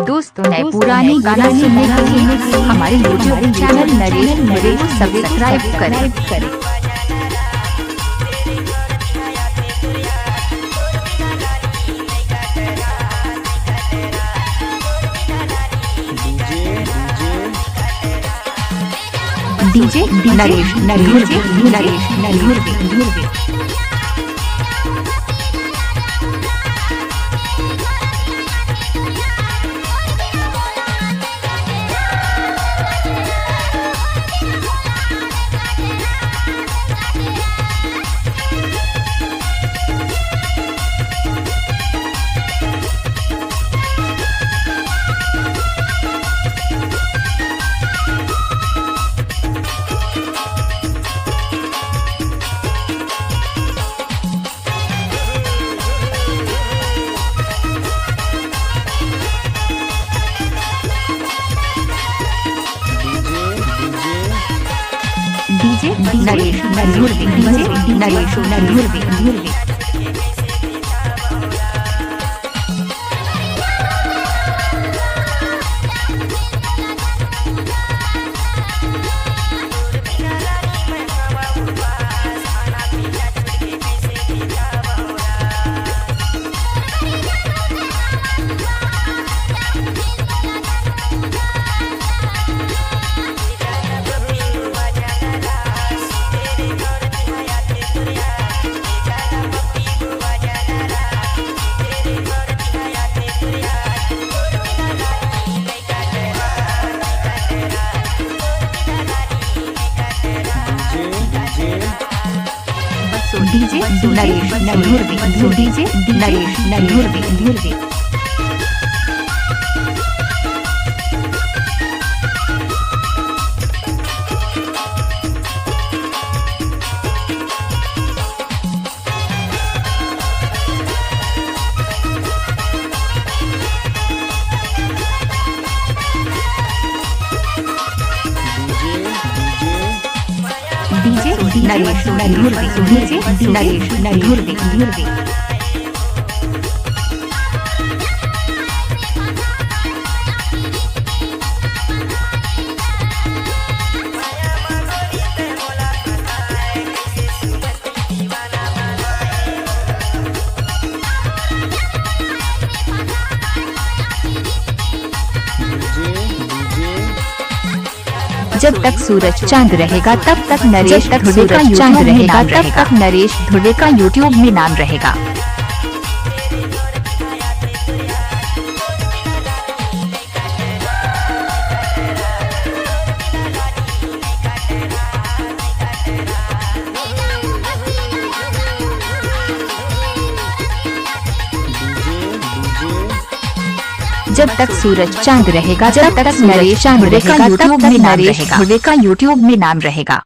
दोस्तों नए पुराने गाना सुनने के लिए हमारे यूट्यूब चैनल नरेश धुरे को सब्सक्राइब करें। डीजे नरेश जब तक सूरज चांद रहेगा तब तक नरेश धुरे का चांद रहेगा, तब तक नरेश धुरे का यूट्यूब में नाम रहेगा। जब तक सूरज चांद रहेगा, जब तक नरेश धुरे का यूट्यूब में नाम रहेगा।